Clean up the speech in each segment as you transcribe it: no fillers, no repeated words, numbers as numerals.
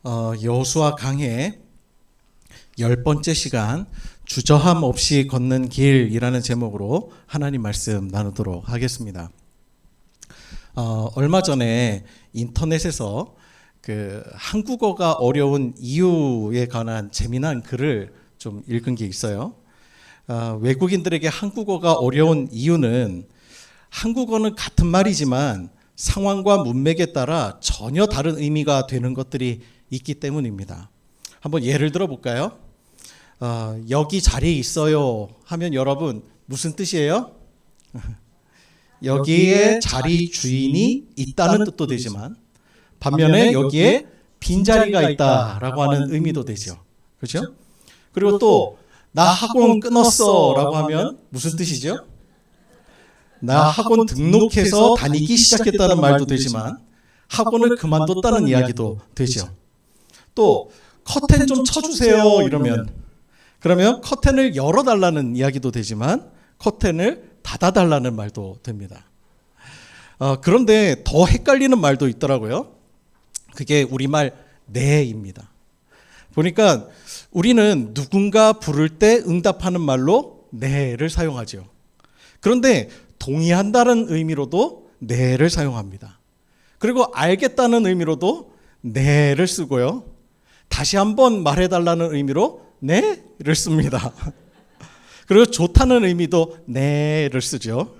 여호수아 강해 10번째 시간 주저함 없이 걷는 길이라는 제목으로 하나님 말씀 나누도록 하겠습니다. 얼마 전에 인터넷에서 그 한국어가 어려운 이유에 관한 재미난 글을 좀 읽은 게 있어요. 외국인들에게 한국어가 어려운 이유는 한국어는 같은 말이지만 상황과 문맥에 따라 전혀 다른 의미가 되는 것들이 있기 때문입니다. 한번 예를 들어 볼까요? 여기 자리에 있어요 하면 여러분 무슨 뜻이에요? 여기에 자리 주인이 있다는 뜻도 되지만 반면에 여기에 빈자리가 있다라고 하는 의미도 되죠. 그렇죠? 그리고 또 나 학원 끊었어 라고 하면 무슨 뜻이죠? 나 학원 등록해서 다니기 시작했다는 말도 되지만 학원을 그만뒀다는 이야기도 되죠. 또 커튼 좀 쳐주세요 이러면 그러면 커튼을 열어달라는 이야기도 되지만 커튼을 닫아달라는 말도 됩니다. 그런데 더 헷갈리는 말도 있더라고요. 그게 우리말 네입니다. 보니까 우리는 누군가 부를 때 응답하는 말로 네를 사용하죠. 그런데 동의한다는 의미로도 네를 사용합니다. 그리고 알겠다는 의미로도 네를 쓰고요. 다시 한번 말해달라는 의미로 네를 씁니다. 그리고 좋다는 의미도 네를 쓰죠.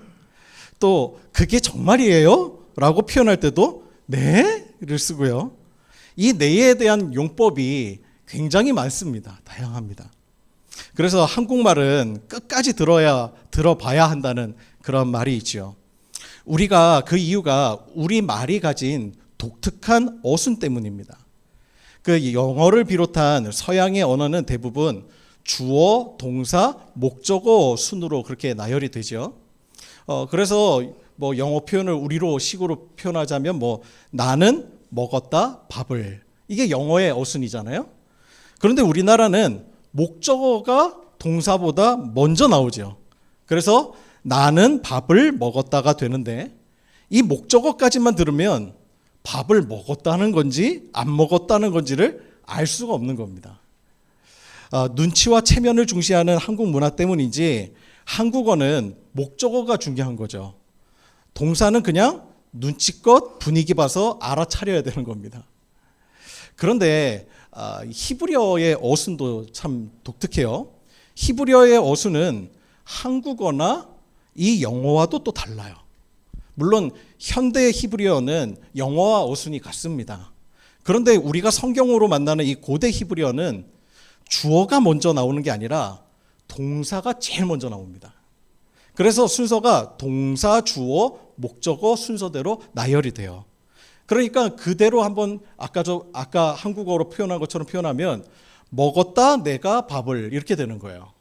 또 그게 정말이에요? 라고 표현할 때도 네를 쓰고요. 이 네에 대한 용법이 굉장히 많습니다. 다양합니다. 그래서 한국말은 끝까지 들어봐야 한다는 그런 말이 있죠. 우리가 그 이유가 우리 말이 가진 독특한 어순 때문입니다. 그 영어를 비롯한 서양의 언어는 대부분 주어, 동사, 목적어 순으로 그렇게 나열이 되죠. 그래서 뭐 영어 표현을 우리로 식으로 표현하자면 나는 먹었다 밥을, 이게 영어의 어순이잖아요. 그런데 우리나라는 목적어가 동사보다 먼저 나오죠. 그래서 나는 밥을 먹었다가 되는데 이 목적어까지만 들으면 밥을 먹었다는 건지 안 먹었다는 건지를 알 수가 없는 겁니다. 눈치와 체면을 중시하는 한국 문화 때문인지 한국어는 목적어가 중요한 거죠. 동사는 그냥 눈치껏 분위기 봐서 알아차려야 되는 겁니다. 그런데 히브리어의 어순도 참 독특해요. 히브리어의 어순은 한국어나 이 영어와도 또 달라요. 물론 현대 히브리어는 영어와 어순이 같습니다. 그런데 우리가 성경으로 만나는 이 고대 히브리어는 주어가 먼저 나오는 게 아니라 동사가 제일 먼저 나옵니다. 그래서 순서가 동사, 주어, 목적어 순서대로 나열이 돼요. 그러니까 그대로 한번 아까 한국어로 표현한 것처럼 표현하면 먹었다 내가 밥을 이렇게 되는 거예요.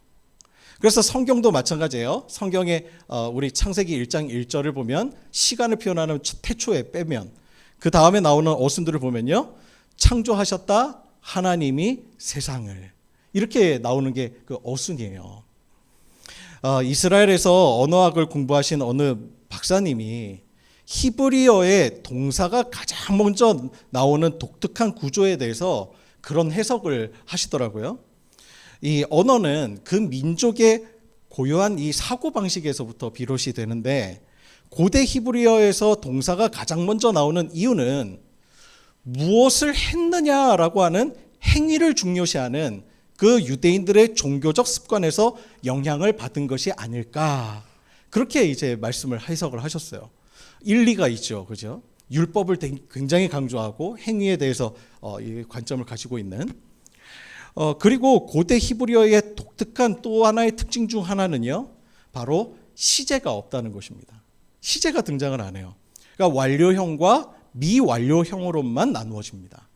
그래서 성경도 마찬가지예요. 성경에 우리 창세기 1장 1절을 보면 시간을 표현하는 태초에 빼면 그 다음에 나오는 어순들을 보면요. 창조하셨다 하나님이 세상을, 이렇게 나오는 게 그 어순이에요. 이스라엘에서 언어학을 공부하신 어느 박사님이 히브리어의 동사가 가장 먼저 나오는 독특한 구조에 대해서 그런 해석을 하시더라고요. 이 언어는 그 민족의 고유한 이 사고방식에서부터 비롯이 되는데 고대 히브리어에서 동사가 가장 먼저 나오는 이유는 무엇을 했느냐라고 하는 행위를 중요시하는 그 유대인들의 종교적 습관에서 영향을 받은 것이 아닐까, 그렇게 이제 말씀을 해석을 하셨어요. 일리가 있죠. 그죠? 율법을 굉장히 강조하고 행위에 대해서 이 관점을 가지고 있는. 그리고 고대 히브리어의 독특한 또 하나의 특징 중 하나는요, 바로 시제가 없다는 것입니다. 시제가 등장을 안 해요. 그러니까 완료형과 미완료형으로만 나누어집니다.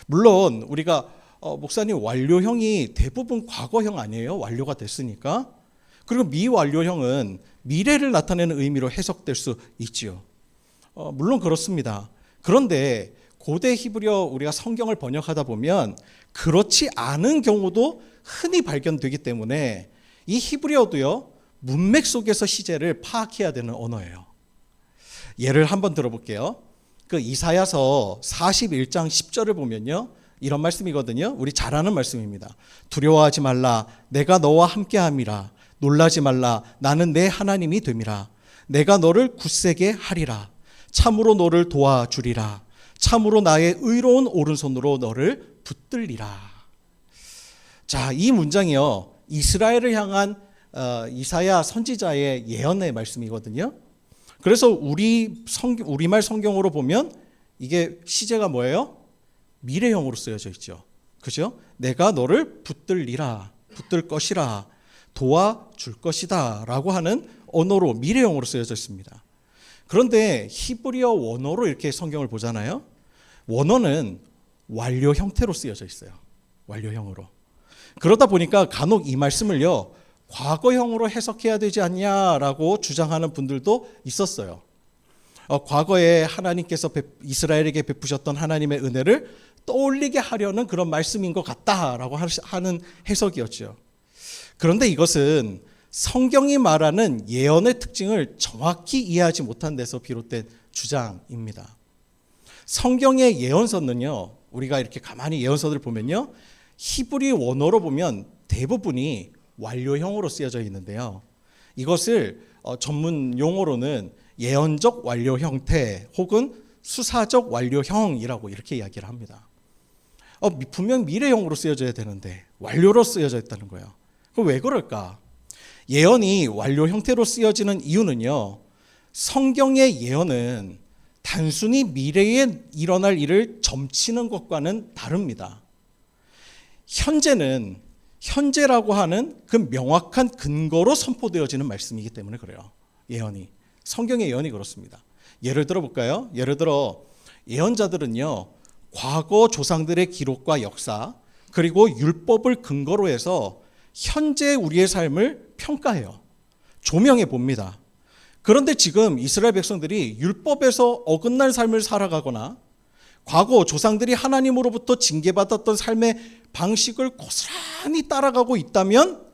물론 우리가 목사님 완료형이 대부분 과거형 아니에요? 완료가 됐으니까. 그리고 미완료형은 미래를 나타내는 의미로 해석될 수 있지요. 물론 그렇습니다. 그런데 고대 히브리어 우리가 성경을 번역하다 보면 그렇지 않은 경우도 흔히 발견되기 때문에 이 히브리어도요, 문맥 속에서 시제를 파악해야 되는 언어예요. 예를 한번 들어볼게요. 그 이사야서 41장 10절을 보면요, 이런 말씀이거든요. 우리 잘 아는 말씀입니다. 두려워하지 말라, 내가 너와 함께함이라. 놀라지 말라, 나는 내 하나님이 됨이라. 내가 너를 굳세게 하리라. 참으로 너를 도와주리라. 참으로 나의 의로운 오른손으로 너를 붙들리라. 자, 이 문장이요, 이스라엘을 향한 이사야 선지자의 예언의 말씀이거든요. 그래서 우리말 성경으로 보면 이게 시제가 뭐예요? 미래형으로 쓰여져 있죠. 그죠? 내가 너를 붙들리라, 붙들 것이라, 도와줄 것이다 라고 하는 언어로, 미래형으로 쓰여져 있습니다. 그런데 히브리어 원어로 이렇게 성경을 보잖아요. 원어는 완료 형태로 쓰여져 있어요. 완료형으로. 그러다 보니까 간혹 이 말씀을요, 과거형으로 해석해야 되지 않냐라고 주장하는 분들도 있었어요. 과거에 하나님께서 이스라엘에게 베푸셨던 하나님의 은혜를 떠올리게 하려는 그런 말씀인 것 같다라고 하는 해석이었죠. 그런데 이것은 성경이 말하는 예언의 특징을 정확히 이해하지 못한 데서 비롯된 주장입니다. 성경의 예언서는요, 우리가 이렇게 가만히 예언서들 보면요, 히브리 원어로 보면 대부분이 완료형으로 쓰여져 있는데요. 이것을 전문 용어로는 예언적 완료 형태 혹은 수사적 완료형이라고 이렇게 이야기를 합니다. 분명 미래형으로 쓰여져야 되는데 완료로 쓰여져 있다는 거예요. 그럼 왜 그럴까? 예언이 완료 형태로 쓰여지는 이유는요, 성경의 예언은 단순히 미래에 일어날 일을 점치는 것과는 다릅니다. 현재라고 하는 그 명확한 근거로 선포되어지는 말씀이기 때문에 그래요. 예언이. 성경의 예언이 그렇습니다. 예를 들어 볼까요? 예를 들어 예언자들은요, 과거 조상들의 기록과 역사, 그리고 율법을 근거로 해서 현재 우리의 삶을 평가해요. 조명해 봅니다. 그런데 지금 이스라엘 백성들이 율법에서 어긋난 삶을 살아가거나 과거 조상들이 하나님으로부터 징계받았던 삶의 방식을 고스란히 따라가고 있다면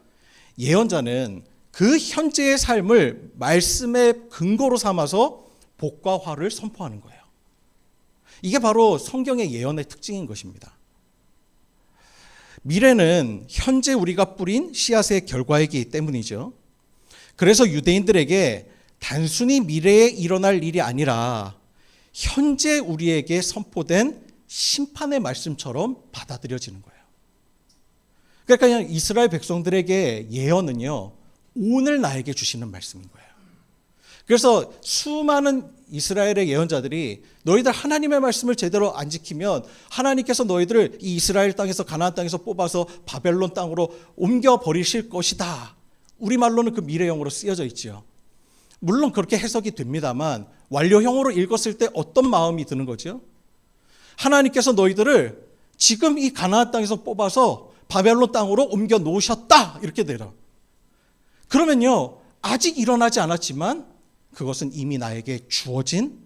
예언자는 그 현재의 삶을 말씀의 근거로 삼아서 복과 화를 선포하는 거예요. 이게 바로 성경의 예언의 특징인 것입니다. 미래는 현재 우리가 뿌린 씨앗의 결과이기 때문이죠. 그래서 유대인들에게 단순히 미래에 일어날 일이 아니라 현재 우리에게 선포된 심판의 말씀처럼 받아들여지는 거예요. 그러니까 그냥 이스라엘 백성들에게 예언은요, 오늘 나에게 주시는 말씀인 거예요. 그래서 수많은 이스라엘의 예언자들이 너희들 하나님의 말씀을 제대로 안 지키면 하나님께서 너희들을 이 이스라엘 땅에서, 가나안 땅에서 뽑아서 바벨론 땅으로 옮겨 버리실 것이다. 우리말로는 그 미래형으로 쓰여져 있지요. 물론 그렇게 해석이 됩니다만 완료형으로 읽었을 때 어떤 마음이 드는 거죠? 하나님께서 너희들을 지금 이 가나안 땅에서 뽑아서 바벨론 땅으로 옮겨 놓으셨다, 이렇게 되라. 그러면요, 아직 일어나지 않았지만 그것은 이미 나에게 주어진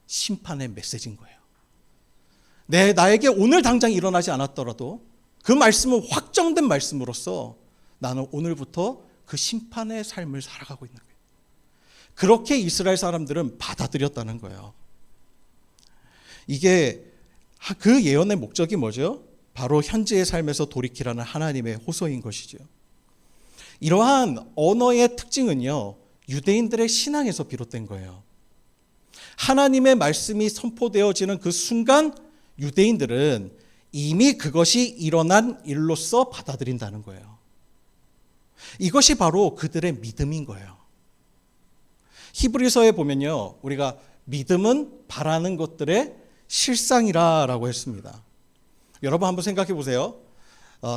심판의 메시지인 거예요. 나에게 오늘 당장 일어나지 않았더라도 그 말씀은 확정된 말씀으로서 나는 오늘부터 그 심판의 삶을 살아가고 있는 거예요. 그렇게 이스라엘 사람들은 받아들였다는 거예요. 이게 그 예언의 목적이 뭐죠? 바로 현재의 삶에서 돌이키라는 하나님의 호소인 것이죠. 이러한 언어의 특징은요, 유대인들의 신앙에서 비롯된 거예요. 하나님의 말씀이 선포되어지는 그 순간 유대인들은 이미 그것이 일어난 일로서 받아들인다는 거예요. 이것이 바로 그들의 믿음인 거예요. 히브리서에 보면요, 우리가 믿음은 바라는 것들의 실상이라고 했습니다. 여러분 한번 생각해 보세요.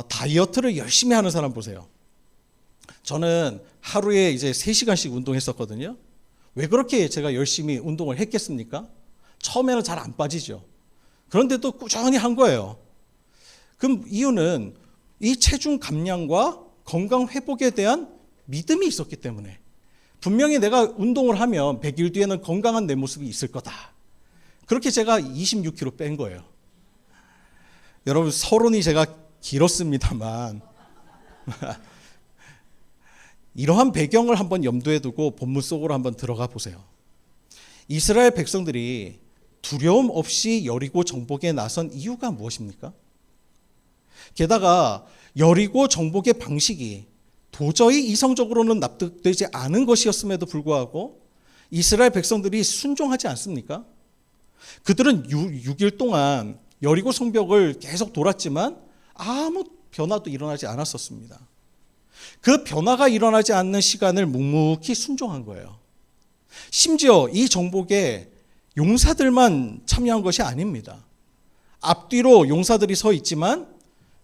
다이어트를 열심히 하는 사람 보세요. 저는 하루에 이제 3시간씩 운동했었거든요. 왜 그렇게 제가 열심히 운동을 했겠습니까? 처음에는 잘 안 빠지죠. 그런데도 꾸준히 한 거예요. 그럼 이유는 이 체중 감량과 건강 회복에 대한 믿음이 있었기 때문에, 분명히 내가 운동을 하면 100일 뒤에는 건강한 내 모습이 있을 거다. 그렇게 제가 26kg 뺀 거예요. 여러분, 서론이 제가 길었습니다만 이러한 배경을 한번 염두에 두고 본문 속으로 한번 들어가 보세요. 이스라엘 백성들이 두려움 없이 여리고 정복에 나선 이유가 무엇입니까? 게다가 여리고 정복의 방식이 도저히 이성적으로는 납득되지 않은 것이었음에도 불구하고 이스라엘 백성들이 순종하지 않습니까? 그들은 6일 동안 여리고 성벽을 계속 돌았지만 아무 변화도 일어나지 않았었습니다. 그 변화가 일어나지 않는 시간을 묵묵히 순종한 거예요. 심지어 이 정복에 용사들만 참여한 것이 아닙니다. 앞뒤로 용사들이 서 있지만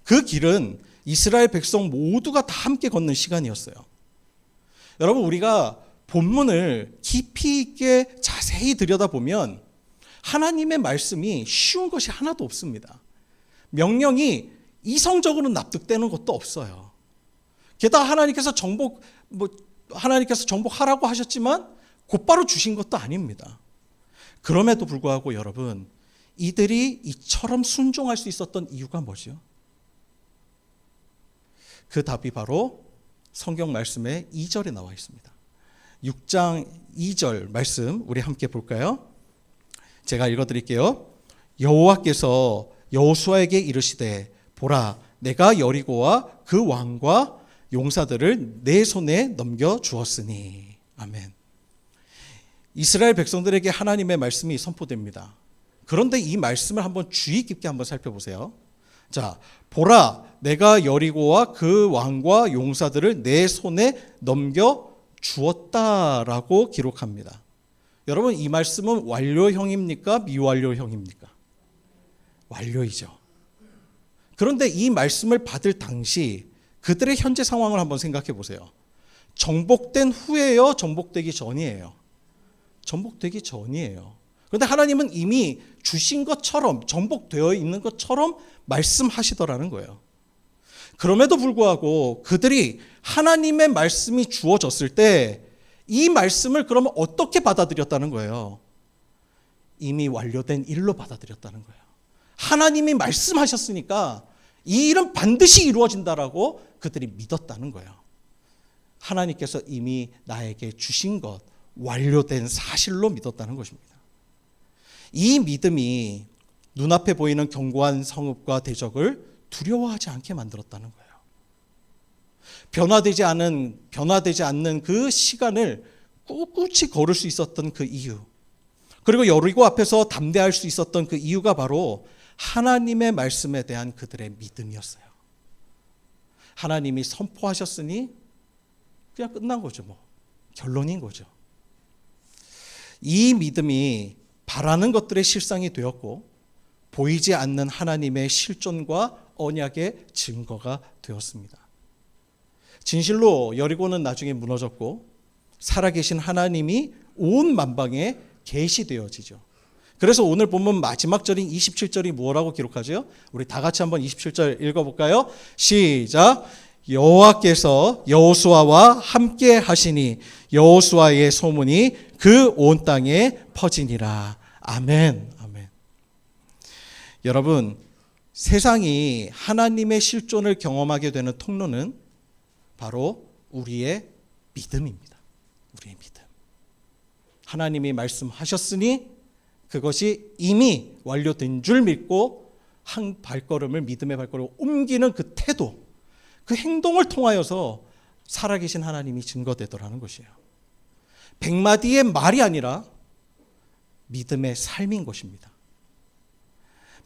그 길은 이스라엘 백성 모두가 다 함께 걷는 시간이었어요. 여러분, 우리가 본문을 깊이 있게 자세히 들여다보면 하나님의 말씀이 쉬운 것이 하나도 없습니다. 명령이 이성적으로 납득되는 것도 없어요. 게다가 하나님께서 정복하라고 하셨지만 곧바로 주신 것도 아닙니다. 그럼에도 불구하고 여러분, 이들이 이처럼 순종할 수 있었던 이유가 뭐죠? 그 답이 바로 성경 말씀의 2절에 나와 있습니다. 6장 2절 말씀 우리 함께 볼까요? 제가 읽어드릴게요. 여호와께서 여호수아에게 이르시되 보라, 내가 여리고와 그 왕과 용사들을 내 손에 넘겨주었으니. 아멘. 이스라엘 백성들에게 하나님의 말씀이 선포됩니다. 그런데 이 말씀을 한번 주의 깊게 한번 살펴보세요. 자, 보라, 내가 여리고와 그 왕과 용사들을 내 손에 넘겨주었다라고 기록합니다. 여러분, 이 말씀은 완료형입니까? 미완료형입니까? 완료이죠. 그런데 이 말씀을 받을 당시 그들의 현재 상황을 한번 생각해 보세요. 정복된 후예요? 정복되기 전이에요? 정복되기 전이에요. 그런데 하나님은 이미 주신 것처럼, 정복되어 있는 것처럼 말씀하시더라는 거예요. 그럼에도 불구하고 그들이 하나님의 말씀이 주어졌을 때 이 말씀을 그러면 어떻게 받아들였다는 거예요? 이미 완료된 일로 받아들였다는 거예요. 하나님이 말씀하셨으니까 이 일은 반드시 이루어진다라고 그들이 믿었다는 거예요. 하나님께서 이미 나에게 주신 것, 완료된 사실로 믿었다는 것입니다. 이 믿음이 눈앞에 보이는 견고한 성읍과 대적을 두려워하지 않게 만들었다는 거예요. 변화되지 않는 그 시간을 꿋꿋이 걸을 수 있었던 그 이유, 그리고 여리고 앞에서 담대할 수 있었던 그 이유가 바로 하나님의 말씀에 대한 그들의 믿음이었어요. 하나님이 선포하셨으니 그냥 끝난 거죠. 결론인 거죠. 이 믿음이 바라는 것들의 실상이 되었고 보이지 않는 하나님의 실존과 언약의 증거가 되었습니다. 진실로 여리고는 나중에 무너졌고 살아계신 하나님이 온 만방에 계시되어지죠. 그래서 오늘 본문 마지막 절인 27절이 뭐라고 기록하죠? 우리 다 같이 한번 27절 읽어볼까요? 시작. 여호와께서 여호수아와 함께 하시니 여호수아의 소문이 그 온 땅에 퍼지니라. 아멘. 아멘. 여러분, 세상이 하나님의 실존을 경험하게 되는 통로는 바로 우리의 믿음입니다. 우리의 믿음. 하나님이 말씀하셨으니 그것이 이미 완료된 줄 믿고 한 발걸음을, 믿음의 발걸음을 옮기는 그 태도, 그 행동을 통하여서 살아계신 하나님이 증거되더라는 것이에요. 100마디의 말이 아니라 믿음의 삶인 것입니다.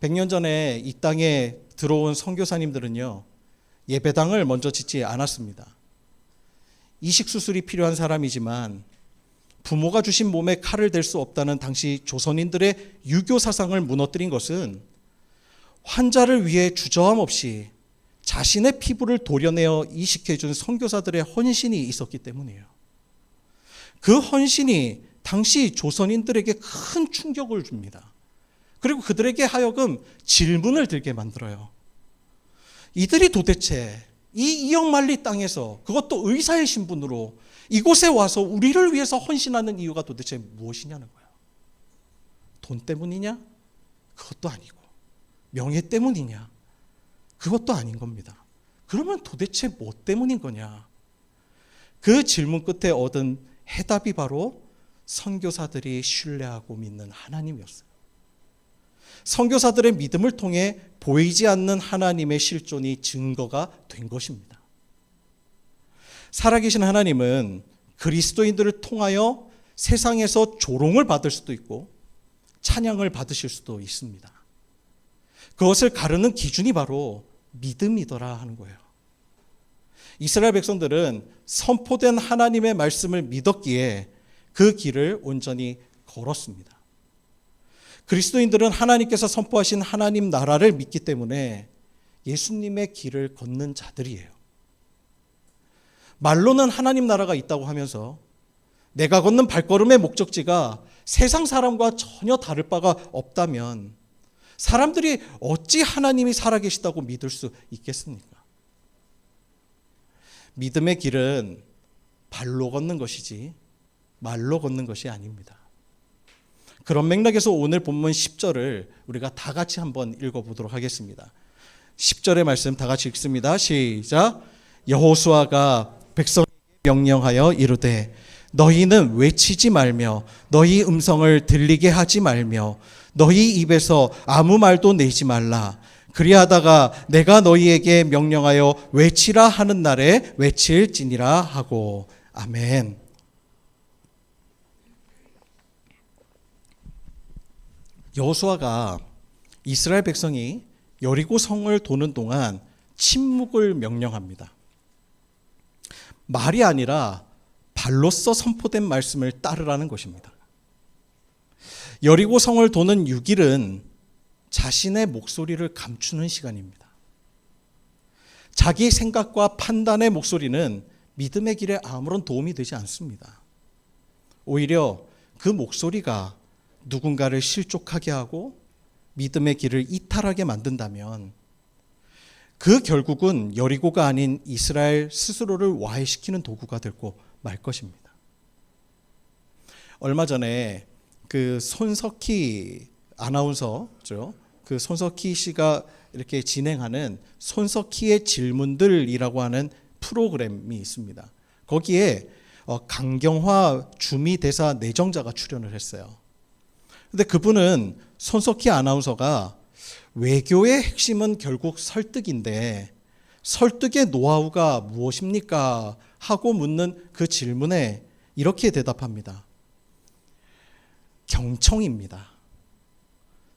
100년 전에 이 땅에 들어온 선교사님들은요, 예배당을 먼저 짓지 않았습니다. 이식수술이 필요한 사람이지만 부모가 주신 몸에 칼을 댈 수 없다는 당시 조선인들의 유교 사상을 무너뜨린 것은 환자를 위해 주저함 없이 자신의 피부를 도려내어 이식해준 선교사들의 헌신이 있었기 때문이에요. 그 헌신이 당시 조선인들에게 큰 충격을 줍니다. 그리고 그들에게 하여금 질문을 들게 만들어요. 이들이 도대체 이 이역만리 땅에서, 그것도 의사의 신분으로 이곳에 와서 우리를 위해서 헌신하는 이유가 도대체 무엇이냐는 거예요. 돈 때문이냐? 그것도 아니고. 명예 때문이냐? 그것도 아닌 겁니다. 그러면 도대체 뭐 때문인 거냐? 그 질문 끝에 얻은 해답이 바로 선교사들이 신뢰하고 믿는 하나님이었어요. 선교사들의 믿음을 통해 보이지 않는 하나님의 실존이 증거가 된 것입니다. 살아계신 하나님은 그리스도인들을 통하여 세상에서 조롱을 받을 수도 있고 찬양을 받으실 수도 있습니다. 그것을 가르는 기준이 바로 믿음이더라 하는 거예요. 이스라엘 백성들은 선포된 하나님의 말씀을 믿었기에 그 길을 온전히 걸었습니다. 그리스도인들은 하나님께서 선포하신 하나님 나라를 믿기 때문에 예수님의 길을 걷는 자들이에요. 말로는 하나님 나라가 있다고 하면서 내가 걷는 발걸음의 목적지가 세상 사람과 전혀 다를 바가 없다면 사람들이 어찌 하나님이 살아계시다고 믿을 수 있겠습니까? 믿음의 길은 발로 걷는 것이지 말로 걷는 것이 아닙니다. 그런 맥락에서 오늘 본문 10절을 우리가 다 같이 한번 읽어보도록 하겠습니다. 10절의 말씀 다 같이 읽습니다. 시작. 여호수아가 백성에게 명령하여 이르되 너희는 외치지 말며 너희 음성을 들리게 하지 말며 너희 입에서 아무 말도 내지 말라. 그리하다가 내가 너희에게 명령하여 외치라 하는 날에 외칠지니라 하고. 아멘. 여호수아가 이스라엘 백성이 여리고 성을 도는 동안 침묵을 명령합니다. 말이 아니라 발로써 선포된 말씀을 따르라는 것입니다. 여리고 성을 도는 6일은 자신의 목소리를 감추는 시간입니다. 자기 생각과 판단의 목소리는 믿음의 길에 아무런 도움이 되지 않습니다. 오히려 그 목소리가 누군가를 실족하게 하고 믿음의 길을 이탈하게 만든다면 그 결국은 여리고가 아닌 이스라엘 스스로를 와해시키는 도구가 되고 말 것입니다. 얼마 전에 그 손석희 아나운서죠. 그 손석희 씨가 이렇게 진행하는 손석희의 질문들이라고 하는 프로그램이 있습니다. 거기에 강경화 주미대사 내정자가 출연을 했어요. 근데 그분은 손석희 아나운서가 외교의 핵심은 결국 설득인데 설득의 노하우가 무엇입니까? 하고 묻는 그 질문에 이렇게 대답합니다. 경청입니다.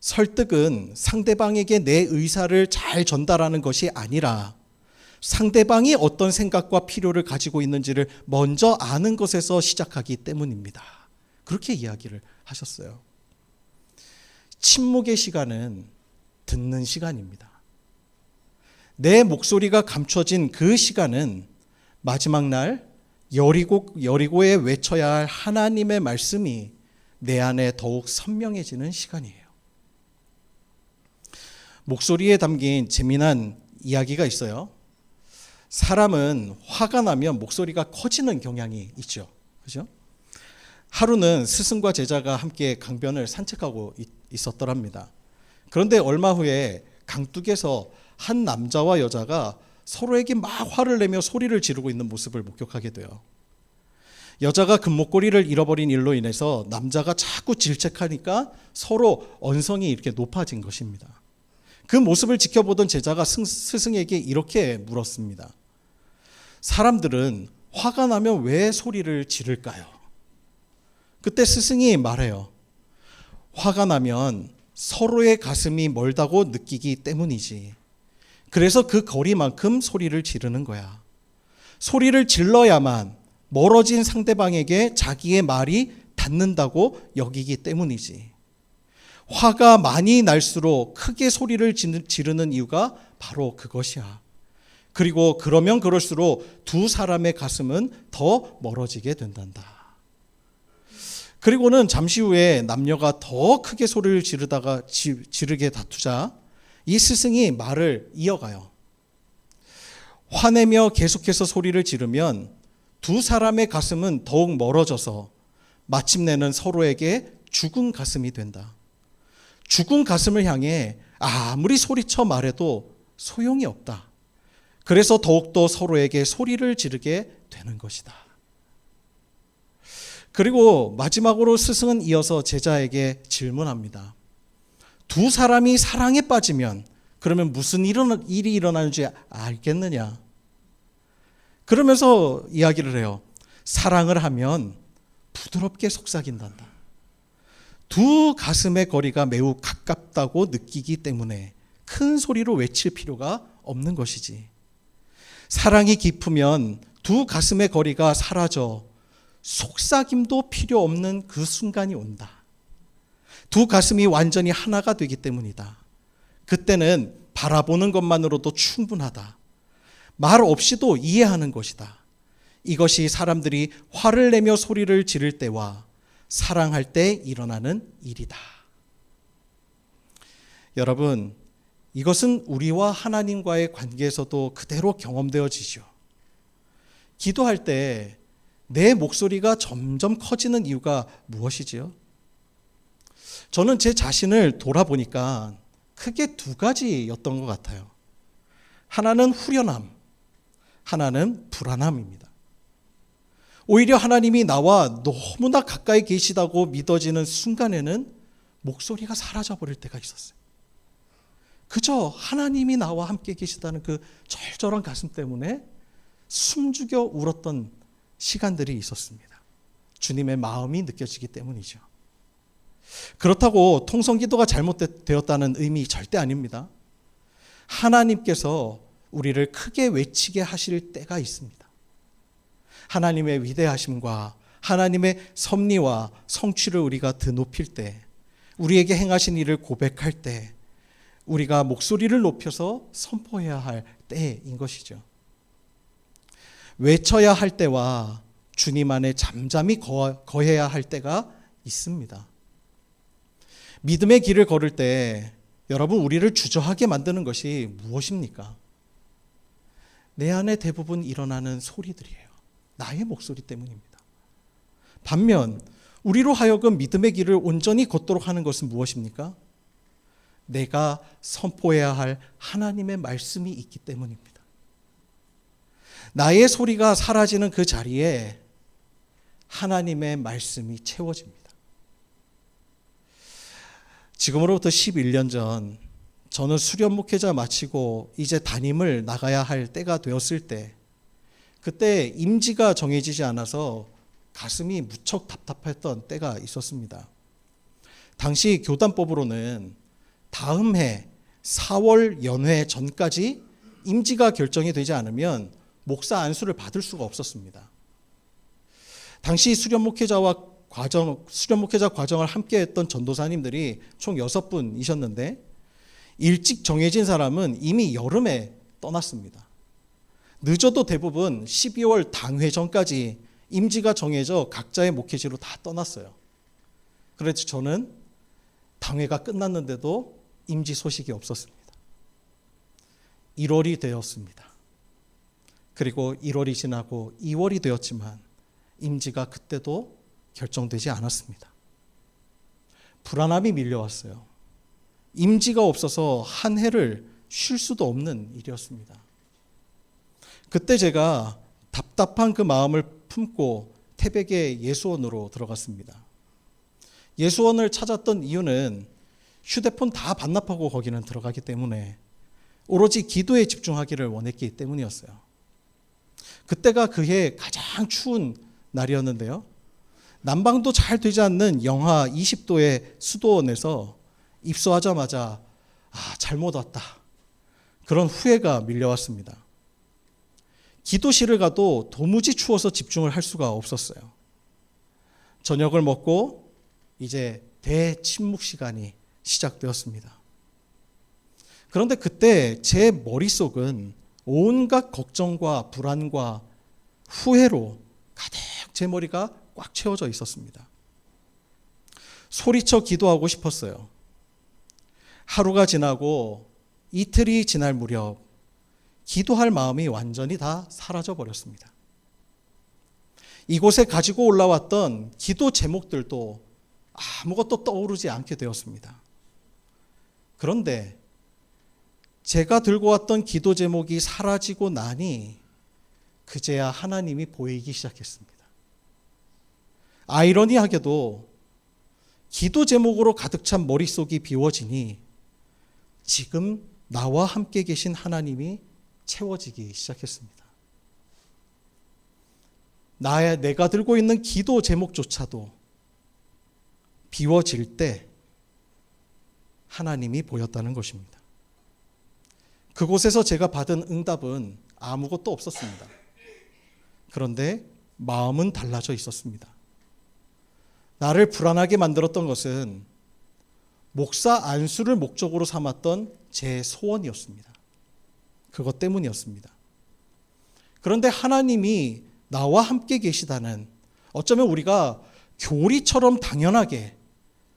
설득은 상대방에게 내 의사를 잘 전달하는 것이 아니라 상대방이 어떤 생각과 필요를 가지고 있는지를 먼저 아는 것에서 시작하기 때문입니다. 그렇게 이야기를 하셨어요. 침묵의 시간은 듣는 시간입니다. 내 목소리가 감춰진 그 시간은 마지막 날 여리고에 외쳐야 할 하나님의 말씀이 내 안에 더욱 선명해지는 시간이에요. 목소리에 담긴 재미난 이야기가 있어요. 사람은 화가 나면 목소리가 커지는 경향이 있죠. 그죠? 하루는 스승과 제자가 함께 강변을 산책하고 있었더랍니다. 그런데 얼마 후에 강둑에서 한 남자와 여자가 서로에게 막 화를 내며 소리를 지르고 있는 모습을 목격하게 돼요. 여자가 금목걸이를 잃어버린 일로 인해서 남자가 자꾸 질책하니까 서로 언성이 이렇게 높아진 것입니다. 그 모습을 지켜보던 제자가 스승에게 이렇게 물었습니다. 사람들은 화가 나면 왜 소리를 지를까요? 그때 스승이 말해요. 화가 나면 서로의 가슴이 멀다고 느끼기 때문이지. 그래서 그 거리만큼 소리를 지르는 거야. 소리를 질러야만 멀어진 상대방에게 자기의 말이 닿는다고 여기기 때문이지. 화가 많이 날수록 크게 소리를 지르는 이유가 바로 그것이야. 그리고 그러면 그럴수록 두 사람의 가슴은 더 멀어지게 된단다. 그리고는 잠시 후에 남녀가 더 크게 소리를 지르게 다투자 이 스승이 말을 이어가요. 화내며 계속해서 소리를 지르면 두 사람의 가슴은 더욱 멀어져서 마침내는 서로에게 죽은 가슴이 된다. 죽은 가슴을 향해 아무리 소리쳐 말해도 소용이 없다. 그래서 더욱더 서로에게 소리를 지르게 되는 것이다. 그리고 마지막으로 스승은 이어서 제자에게 질문합니다. 두 사람이 사랑에 빠지면 그러면 무슨 일이 일어나는지 알겠느냐? 그러면서 이야기를 해요. 사랑을 하면 부드럽게 속삭인단다. 두 가슴의 거리가 매우 가깝다고 느끼기 때문에 큰 소리로 외칠 필요가 없는 것이지. 사랑이 깊으면 두 가슴의 거리가 사라져 속삭임도 필요 없는 그 순간이 온다. 두 가슴이 완전히 하나가 되기 때문이다. 그때는 바라보는 것만으로도 충분하다. 말 없이도 이해하는 것이다. 이것이 사람들이 화를 내며 소리를 지를 때와 사랑할 때 일어나는 일이다. 여러분, 이것은 우리와 하나님과의 관계에서도 그대로 경험되어지죠. 기도할 때 내 목소리가 점점 커지는 이유가 무엇이지요? 저는 제 자신을 돌아보니까 크게 두 가지였던 것 같아요. 하나는 후련함, 하나는 불안함입니다. 오히려 하나님이 나와 너무나 가까이 계시다고 믿어지는 순간에는 목소리가 사라져버릴 때가 있었어요. 그저 하나님이 나와 함께 계시다는 그 절절한 가슴 때문에 숨죽여 울었던 시간들이 있었습니다. 주님의 마음이 느껴지기 때문이죠. 그렇다고 통성기도가 잘못되었다는 의미 절대 아닙니다. 하나님께서 우리를 크게 외치게 하실 때가 있습니다. 하나님의 위대하심과 하나님의 섭리와 성취를 우리가 드높일 때, 우리에게 행하신 일을 고백할 때, 우리가 목소리를 높여서 선포해야 할 때인 것이죠. 외쳐야 할 때와 주님 안에 잠잠히 거해야 할 때가 있습니다. 믿음의 길을 걸을 때 여러분, 우리를 주저하게 만드는 것이 무엇입니까? 내 안에 대부분 일어나는 소리들이에요. 나의 목소리 때문입니다. 반면 우리로 하여금 믿음의 길을 온전히 걷도록 하는 것은 무엇입니까? 내가 선포해야 할 하나님의 말씀이 있기 때문입니다. 나의 소리가 사라지는 그 자리에 하나님의 말씀이 채워집니다. 지금으로부터 11년 전 저는 수련 목회자 마치고 이제 담임을 나가야 할 때가 되었을 때, 그때 임지가 정해지지 않아서 가슴이 무척 답답했던 때가 있었습니다. 당시 교단법으로는 다음 해 4월 연회 전까지 임지가 결정이 되지 않으면 목사 안수를 받을 수가 없었습니다. 당시 수련 목회자 과정을 함께 했던 전도사님들이 총 6분이셨는데 일찍 정해진 사람은 이미 여름에 떠났습니다. 늦어도 대부분 12월 당회 전까지 임지가 정해져 각자의 목회지로 다 떠났어요. 그래서 저는 당회가 끝났는데도 임지 소식이 없었습니다. 1월이 되었습니다. 그리고 1월이 지나고 2월이 되었지만 임지가 그때도 결정되지 않았습니다. 불안함이 밀려왔어요. 임지가 없어서 한 해를 쉴 수도 없는 일이었습니다. 그때 제가 답답한 그 마음을 품고 태백의 예수원으로 들어갔습니다. 예수원을 찾았던 이유는 휴대폰 다 반납하고 거기는 들어가기 때문에 오로지 기도에 집중하기를 원했기 때문이었어요. 그때가 그해 가장 추운 날이었는데요. 난방도 잘 되지 않는 영하 20도의 수도원에서 입소하자마자 잘못 왔다, 그런 후회가 밀려왔습니다. 기도실을 가도 도무지 추워서 집중을 할 수가 없었어요. 저녁을 먹고 이제 대침묵 시간이 시작되었습니다. 그런데 그때 제 머릿속은 온갖 걱정과 불안과 후회로 가득 제 머리가 꽉 채워져 있었습니다. 소리쳐 기도하고 싶었어요. 하루가 지나고 이틀이 지날 무렵 기도할 마음이 완전히 다 사라져 버렸습니다. 이곳에 가지고 올라왔던 기도 제목들도 아무것도 떠오르지 않게 되었습니다. 그런데 제가 들고 왔던 기도 제목이 사라지고 나니 그제야 하나님이 보이기 시작했습니다. 아이러니하게도 기도 제목으로 가득 찬 머릿속이 비워지니 지금 나와 함께 계신 하나님이 채워지기 시작했습니다. 내가 들고 있는 기도 제목조차도 비워질 때 하나님이 보였다는 것입니다. 그곳에서 제가 받은 응답은 아무것도 없었습니다. 그런데 마음은 달라져 있었습니다. 나를 불안하게 만들었던 것은 목사 안수를 목적으로 삼았던 제 소원이었습니다. 그것 때문이었습니다. 그런데 하나님이 나와 함께 계시다는, 어쩌면 우리가 교리처럼 당연하게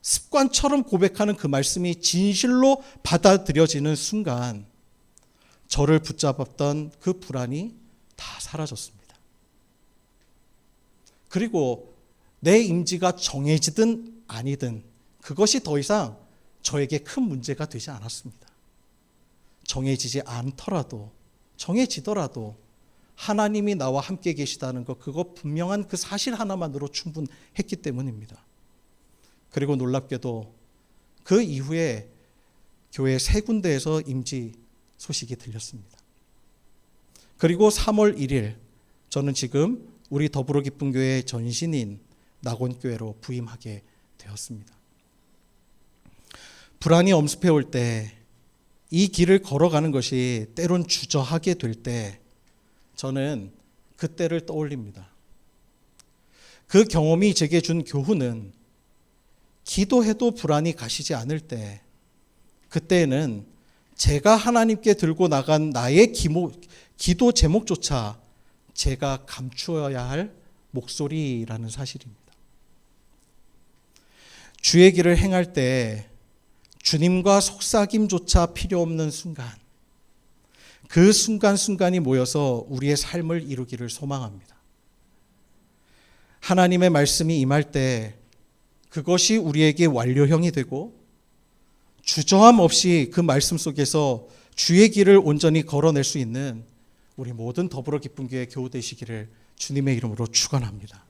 습관처럼 고백하는 그 말씀이 진실로 받아들여지는 순간 저를 붙잡았던 그 불안이 다 사라졌습니다. 그리고 내 임지가 정해지든 아니든 그것이 더 이상 저에게 큰 문제가 되지 않았습니다. 정해지지 않더라도, 정해지더라도 하나님이 나와 함께 계시다는 것, 그거 분명한 그 사실 하나만으로 충분했기 때문입니다. 그리고 놀랍게도 그 이후에 교회 세 군데에서 임지 소식이 들렸습니다. 그리고 3월 1일 저는 지금 우리 더불어 기쁜 교회의 전신인 낙원교회로 부임하게 되었습니다. 불안이 엄습해 올 때, 이 길을 걸어가는 것이 때론 주저하게 될 때 저는 그때를 떠올립니다. 그 경험이 제게 준 교훈은 기도해도 불안이 가시지 않을 때, 그때에는 제가 하나님께 들고 나간 나의 기도 제목조차 제가 감추어야 할 목소리라는 사실입니다. 주의 길을 행할 때 주님과 속삭임조차 필요 없는 순간, 그 순간순간이 모여서 우리의 삶을 이루기를 소망합니다. 하나님의 말씀이 임할 때 그것이 우리에게 완료형이 되고 주저함 없이 그 말씀 속에서 주의 길을 온전히 걸어낼 수 있는 우리 모든 더불어 기쁜 교회 교우 되시기를 주님의 이름으로 축원합니다.